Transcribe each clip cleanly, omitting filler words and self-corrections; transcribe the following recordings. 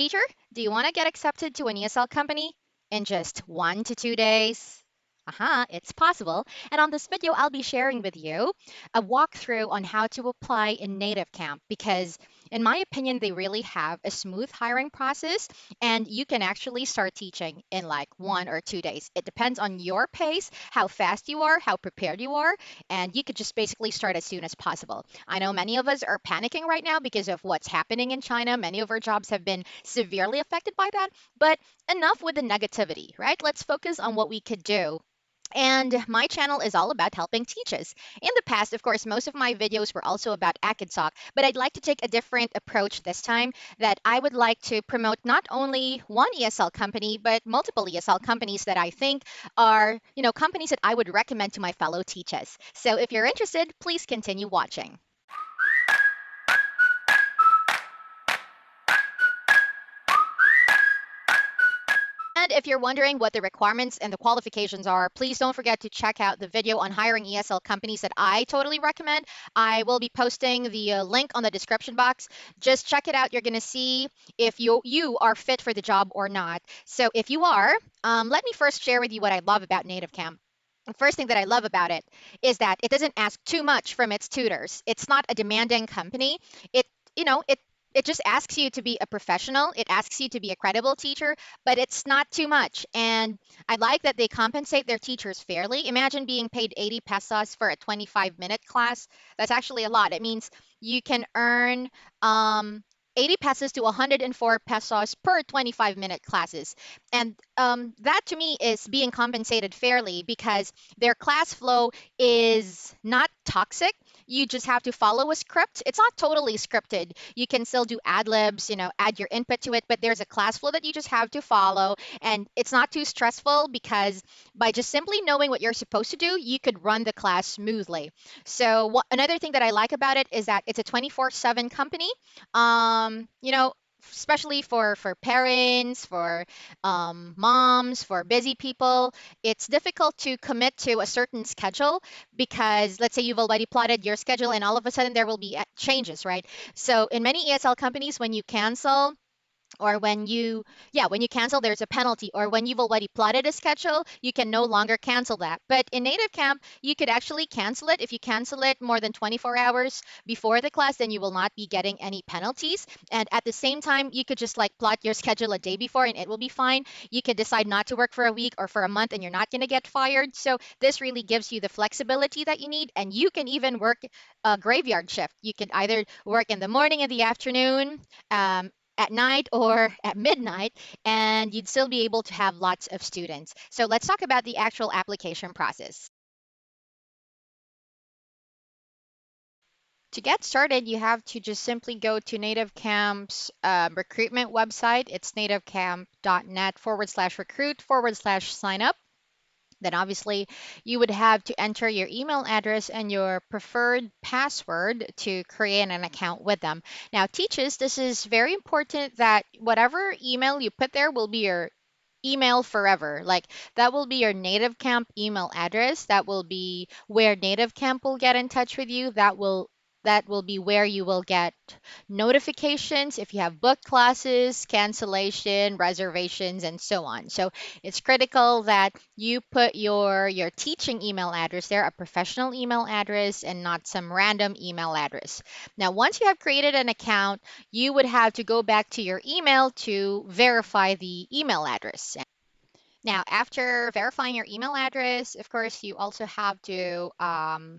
Teacher, do you want to get accepted to an ESL company in just 1 to 2 days? It's possible. And on this video, I'll be sharing with you a walkthrough on how to apply in Native Camp because, in my opinion, they really have a smooth hiring process and you can actually start teaching in like 1 or 2 days. It depends on your pace, how fast you are, how prepared you are, and you could just basically start as soon as possible. I know many of us are panicking right now because of what's happening in China. Many of our jobs have been severely affected by that, but enough with the negativity, right? Let's focus on what we could do. And my channel is all about helping teachers. In the past, of course, most of my videos were also about ACADSOC, but I'd like to take a different approach this time that I would like to promote not only one ESL company, but multiple ESL companies that I think are, companies that I would recommend to my fellow teachers. So if you're interested, please continue watching. And if you're wondering what the requirements and the qualifications are, please don't forget to check out the video on hiring ESL companies that I totally recommend. I will be posting the link on the description box. Just check it out. You're going to see if you are fit for the job or not. So if you are, let me first share with you what I love about Native Camp. The first thing that I love about it is that it doesn't ask too much from its tutors. It's not a demanding company. It, you know, it just asks you to be a professional. It asks you to be a credible teacher, but it's not too much. And I like that they compensate their teachers fairly. Imagine being paid 80 pesos for a 25-minute class. That's actually a lot. It means you can earn 80 pesos to 104 pesos per 25-minute classes. And that to me is being compensated fairly because their class flow is not toxic. You just have to follow a script. It's not totally scripted. You can still do ad libs, add your input to it, but there's a class flow that you just have to follow. And it's not too stressful because by just simply knowing what you're supposed to do, you could run the class smoothly. So, another thing that I like about it is that it's a 24/7 company. Especially for parents, for moms, for busy people, it's difficult to commit to a certain schedule because let's say you've already plotted your schedule and all of a sudden there will be changes, right? So in many ESL companies, when you cancel or when you cancel there's a penalty, or when you've already plotted a schedule you can no longer cancel that. But in Native Camp you could actually cancel it. If you cancel it more than 24 hours before the class, then you will not be getting any penalties. And at the same time you could just like plot your schedule a day before and it will be fine. You could decide not to work for a week or for a month and you're not going to get fired. So this really gives you the flexibility that you need, and you can even work a graveyard shift. You can either work in the morning, in the afternoon, at night, or at midnight, and you'd still be able to have lots of students. So let's talk about the actual application process. To get started, you have to just simply go to Native Camp's recruitment website. It's nativecamp.net/recruit/sign up. Then obviously you would have to enter your email address and your preferred password to create an account with them. Now, teachers, this is very important that whatever email you put there will be your email forever. Like that will be your Native Camp email address. That will be where Native Camp will get in touch with you. That will be where you will get notifications if you have book classes, cancellation, reservations, and so on. So it's critical that you put your teaching email address there, a professional email address, and not some random email address. Now, once you have created an account, you would have to go back to your email to verify the email address. Now, after verifying your email address, of course, you also have to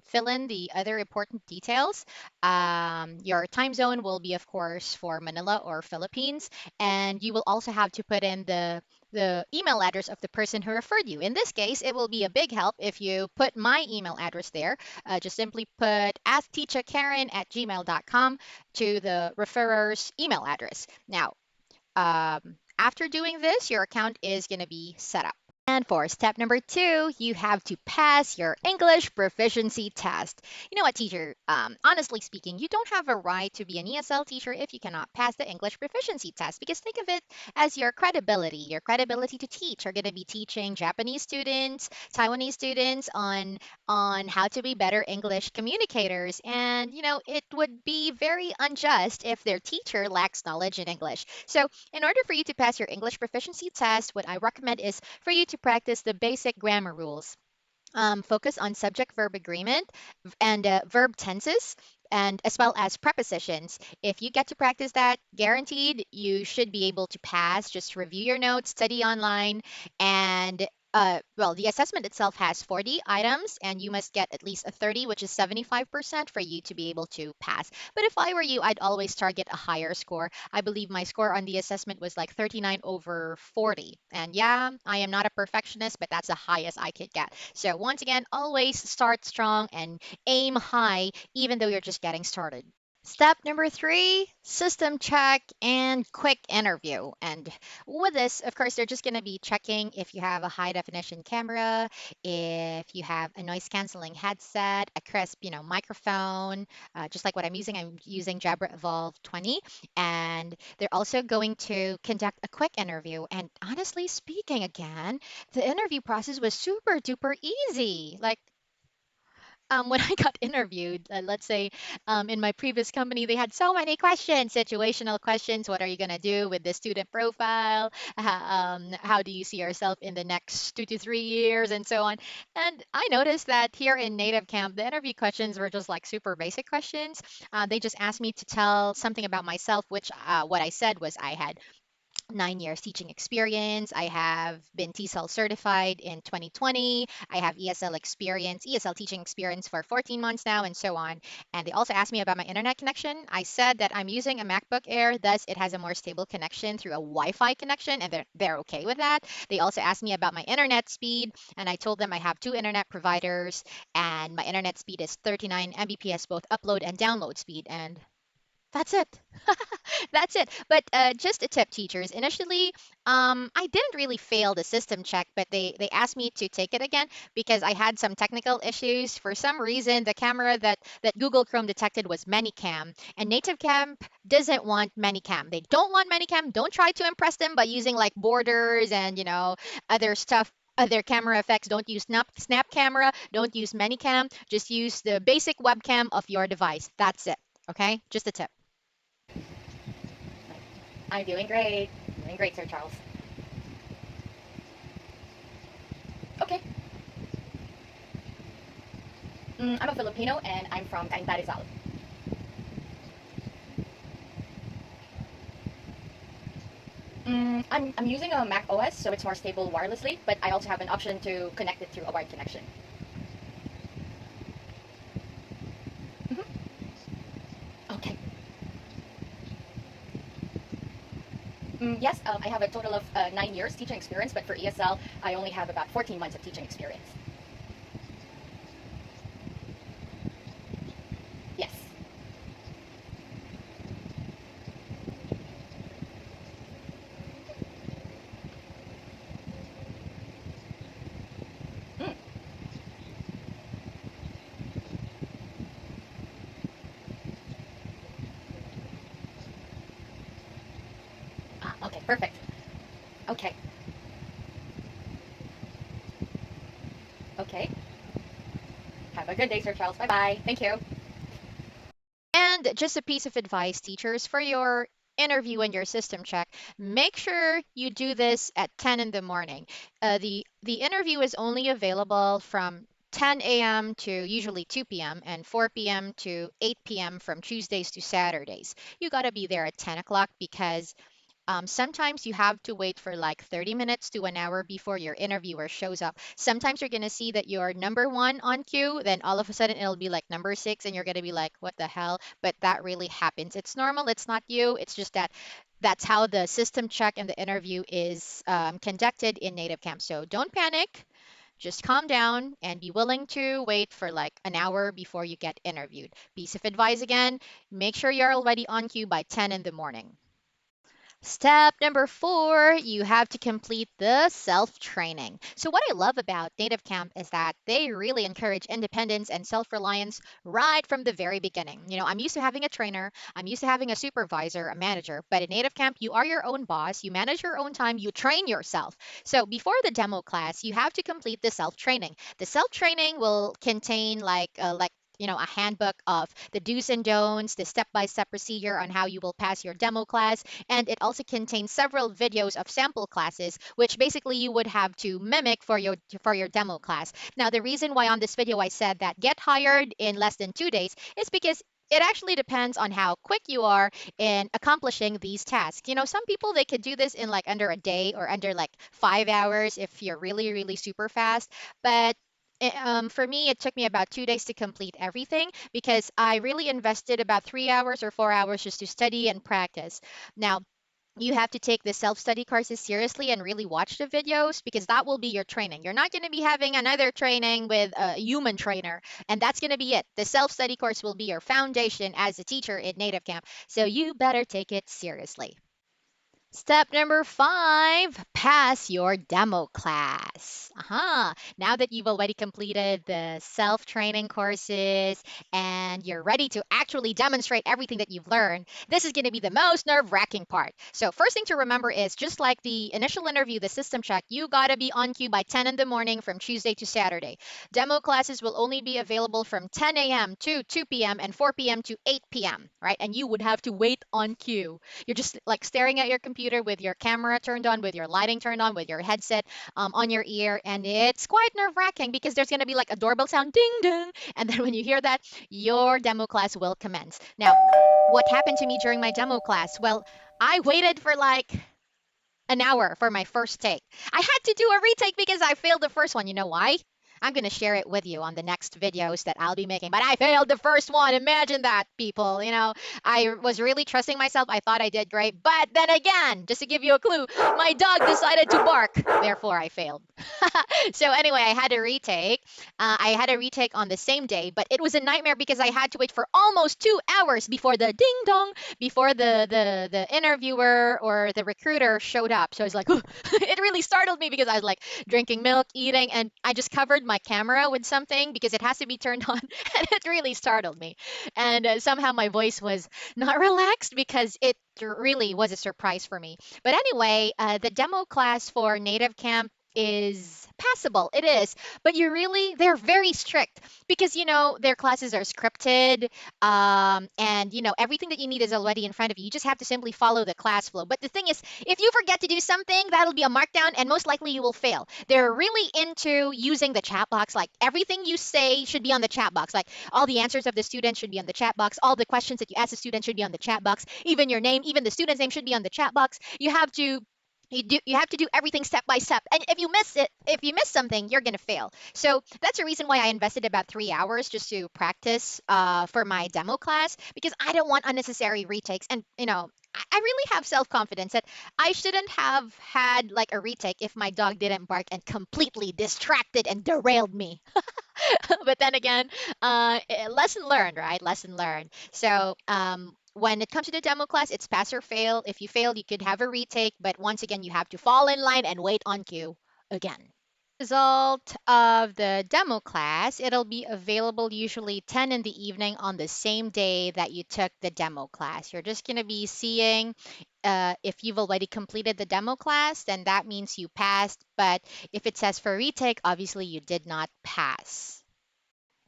fill in the other important details. Your time zone will be, of course, for Manila or Philippines, and you will also have to put in the email address of the person who referred you. In this case, it will be a big help if you put my email address there. Just simply put askteachakaren@gmail.com to the referrer's email address. Now, after doing this, your account is going to be set up. And for step number two, you have to pass your English proficiency test. You know what, teacher? Honestly speaking, you don't have a right to be an ESL teacher if you cannot pass the English proficiency test. Because think of it as your credibility. Your credibility to teach. You're going to be teaching Japanese students, Taiwanese students on how to be better English communicators. And it would be very unjust if their teacher lacks knowledge in English. So in order for you to pass your English proficiency test, what I recommend is for you to practice the basic grammar rules. Focus on subject verb agreement and verb tenses, and as well as prepositions. If you get to practice that, guaranteed you should be able to pass. Just review your notes, study online, and well, the assessment itself has 40 items, and you must get at least a 30, which is 75% for you to be able to pass. But if I were you, I'd always target a higher score. I believe my score on the assessment was like 39 over 40. And yeah, I am not a perfectionist, but that's the highest I could get. So once again, always start strong and aim high, even though you're just getting started. Step number three, system check and quick interview. And with this, of course, they're just going to be checking if you have a high definition camera, if you have a noise canceling headset, a crisp, microphone, just like what I'm using. I'm using Jabra Evolve 20. And they're also going to conduct a quick interview. And honestly speaking, again, the interview process was super duper easy. Like, when I got interviewed, let's say in my previous company, they had so many questions, situational questions. What are you going to do with the student profile? How do you see yourself in the next 2 to 3 years, and so on? And I noticed that here in Native Camp, the interview questions were just like super basic questions. They just asked me to tell something about myself, which what I said was I had 9 years teaching experience. I have been TESOL certified in 2020. I have ESL experience, ESL teaching experience for 14 months now, and so on. And they also asked me about my internet connection. I said that I'm using a MacBook Air, thus it has a more stable connection through a Wi-Fi connection, and they're okay with that. They also asked me about my internet speed, and I told them I have two internet providers, and my internet speed is 39 Mbps, both upload and download speed, and that's it. That's it. But just a tip, teachers. Initially, I didn't really fail the system check, but they asked me to take it again because I had some technical issues. For some reason, the camera that Google Chrome detected was Manycam, and Native Camp doesn't want Manycam. They don't want Manycam. Don't try to impress them by using like borders and other stuff. Other camera effects. Don't use snap camera. Don't use Manycam. Just use the basic webcam of your device. That's it. Okay, just a tip. I'm doing great. Doing great, Sir Charles. Okay. I'm a Filipino and I'm from Cainta Rizal. I'm using a Mac OS, so it's more stable wirelessly, but I also have an option to connect it through a wired connection. Mhm. Okay. Yes, I have a total of 9 years teaching experience, but for ESL, I only have about 14 months of teaching experience. Yes. Mm. Okay, perfect. Okay, okay. Have a good day, Sir Charles. Bye bye. Thank you. And just a piece of advice, teachers, for your interview and your system check, make sure you do this at 10 in the morning. The interview is only available from 10 a.m. to usually 2 p.m. and 4 p.m. to 8 p.m. from Tuesdays to Saturdays. You got to be there at 10 o'clock because sometimes you have to wait for like 30 minutes to an hour before your interviewer shows up. Sometimes you're going to see that you're number one on queue, then all of a sudden it'll be like number six, and you're going to be like, what the hell? But that really happens. It's normal. It's not you. It's just that that's how the system check and the interview is conducted in Native Camp. So don't panic. Just calm down and be willing to wait for like an hour before you get interviewed. Piece of advice again, make sure you're already on queue by 10 in the morning. Step number 4, you have to complete the self training. So, what I love about Native Camp is that they really encourage independence and self reliance right from the very beginning. I'm used to having a trainer, I'm used to having a supervisor, a manager, but in Native Camp, you are your own boss, you manage your own time, you train yourself. So, before the demo class, you have to complete the self training. The self training will contain a handbook of the do's and don'ts, the step-by-step procedure on how you will pass your demo class, and it also contains several videos of sample classes, which basically you would have to mimic for your demo class. Now, the reason why on this video I said that get hired in less than 2 days is because it actually depends on how quick you are in accomplishing these tasks. Some people they could do this in like under a day or under like 5 hours if you're really, really super fast. But for me, it took me about 2 days to complete everything because I really invested about 3 hours or 4 hours just to study and practice. Now, you have to take the self study courses seriously and really watch the videos because that will be your training. You're not going to be having another training with a human trainer, and that's going to be it. The self study course will be your foundation as a teacher in Native Camp, so you better take it seriously. Step number 5, pass your demo class. Now that you've already completed the self training courses and you're ready to actually demonstrate everything that you've learned, this is going to be the most nerve wracking part. So, first thing to remember is just like the initial interview, the system check, you got to be on cue by 10 in the morning from Tuesday to Saturday. Demo classes will only be available from 10 a.m. to 2 p.m. and 4 p.m. to 8 p.m., right? And you would have to wait on cue. You're just like staring at your computer with your camera turned on, with your lighting turned on, with your headset on your ear, and it's quite nerve wracking because there's going to be like a doorbell sound, ding ding, and then when you hear that, your demo class will commence. Now, what happened to me during my demo class? Well, I waited for like an hour for my first take. I had to do a retake because I failed the first one. You know why? I'm going to share it with you on the next videos that I'll be making. But I failed the first one. Imagine that, people. I was really trusting myself. I thought I did great. But then again, just to give you a clue, my dog decided to bark. Therefore, I failed. So, anyway, I had a retake. I had a retake on the same day, but it was a nightmare because I had to wait for almost 2 hours before the ding dong, before the interviewer or the recruiter showed up. So I was like, it really startled me because I was like drinking milk, eating, and I just covered my camera with something because it has to be turned on, and it really startled me. And somehow my voice was not relaxed because it really was a surprise for me. But anyway, the demo class for Native Camp is passable. It is, but they're very strict because their classes are scripted, and everything that you need is already in front of you. You just have to simply follow the class flow. But the thing is, if you forget to do something, that'll be a markdown, and most likely you will fail. They're really into using the chat box. Like everything you say should be on the chat box. Like all the answers of the student should be on the chat box. All the questions that you ask the student should be on the chat box. Even your name, even the student's name should be on the chat box. You have to do everything step by step, and if you miss something, you're going to fail. So that's the reason why I invested about 3 hours just to practice for my demo class, because I don't want unnecessary retakes. And I really have self-confidence that I shouldn't have had like a retake if my dog didn't bark and completely distracted and derailed me. But then again, lesson learned, right? Lesson learned. So when it comes to the demo class, it's pass or fail. If you fail, you could have a retake, but once again, you have to fall in line and wait on cue again. Result of the demo class, it'll be available usually 10 in the evening on the same day that you took the demo class. You're just going to be seeing if you've already completed the demo class, then that means you passed. But if it says for retake, obviously you did not pass.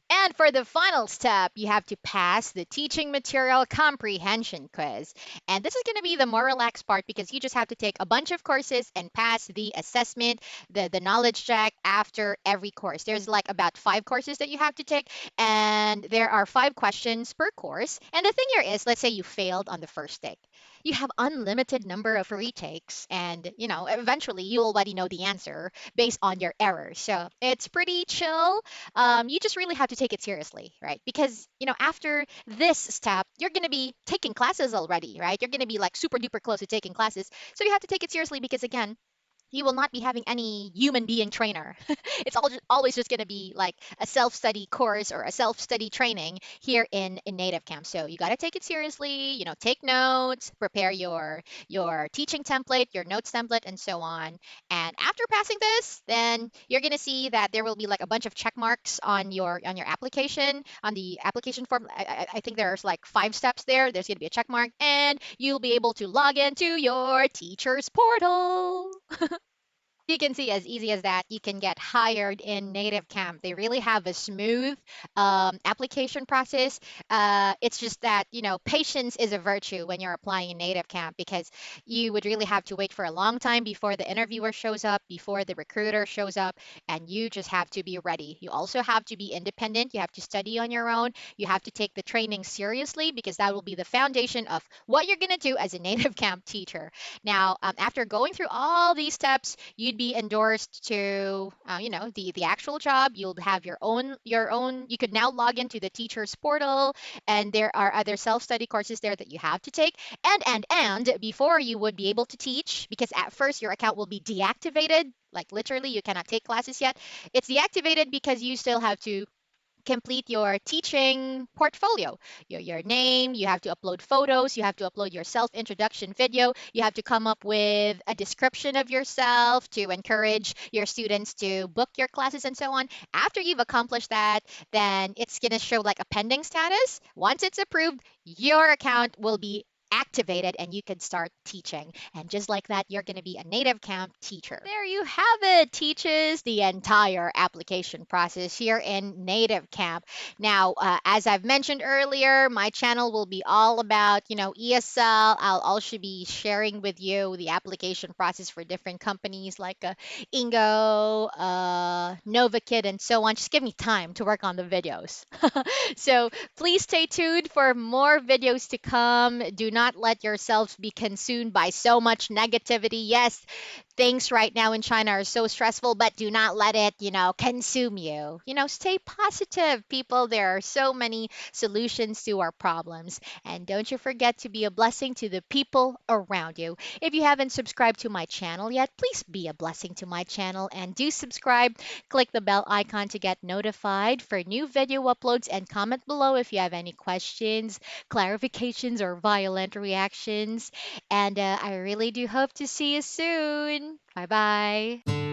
And for the final step, you have to pass the teaching material comprehension quiz. And this is going to be the more relaxed part because you just have to take a bunch of courses and pass the assessment, the knowledge check after every course. There's like about 5 courses that you have to take, and there are 5 questions per course. And the thing here is, let's say you failed on the first take. You have unlimited number of retakes, and eventually you already know the answer based on your errors. So it's pretty chill. You just really have to take it seriously, right? Because, after this step, you're going to be taking classes already, right? You're going to be like super duper close to taking classes. So you have to take it seriously because, again, you will not be having any human being trainer. It's always just going to be like a self-study course or a self-study training here in native camp. So you got to take it seriously, take notes, prepare your teaching template, your notes template, and so on. And after passing this, then you're going to see that there will be like a bunch of check marks on your application, on the application form. I think there's like 5 steps there. There's going to be a check mark, and you'll be able to log into your teacher's portal. You can see, as easy as that, you can get hired in native camp. They really have a smooth application process. It's just that patience is a virtue when you're applying in native camp, because you would really have to wait for a long time before the interviewer shows up, before the recruiter shows up, and you just have to be ready. You also have to be independent. You have to study on your own. You have to take the training seriously, because that will be the foundation of what you're going to do as a native camp teacher. Now, after going through all these steps, you'd be endorsed to, the actual job. You'll have your own. You could now log into the teacher's portal, and there are other self-study courses there that you have to take. And before you would be able to teach, because at first your account will be deactivated. Like literally, you cannot take classes yet. It's deactivated because you still have to complete your teaching portfolio. Your name, you have to upload photos, you have to upload your self introduction video, you have to come up with a description of yourself to encourage your students to book your classes and so on. After you've accomplished that, then it's going to show like a pending status. Once it's approved, your account will be activated and you can start teaching. And just like that, you're going to be a native camp teacher. There you have it, teaches the entire application process here in native camp. Now, as I've mentioned earlier, my channel will be all about, ESL. I'll also be sharing with you the application process for different companies like Ingo, NovaKid, and so on. Just give me time to work on the videos. So please stay tuned for more videos to come. Do not let yourselves be consumed by so much negativity. Yes, things right now in China are so stressful, but do not let it, consume you. Stay positive, people. There are so many solutions to our problems. And don't you forget to be a blessing to the people around you. If you haven't subscribed to my channel yet, please be a blessing to my channel and do subscribe. Click the bell icon to get notified for new video uploads, and comment below if you have any questions, clarifications, or violent reactions. And I really do hope to see you soon. Bye bye.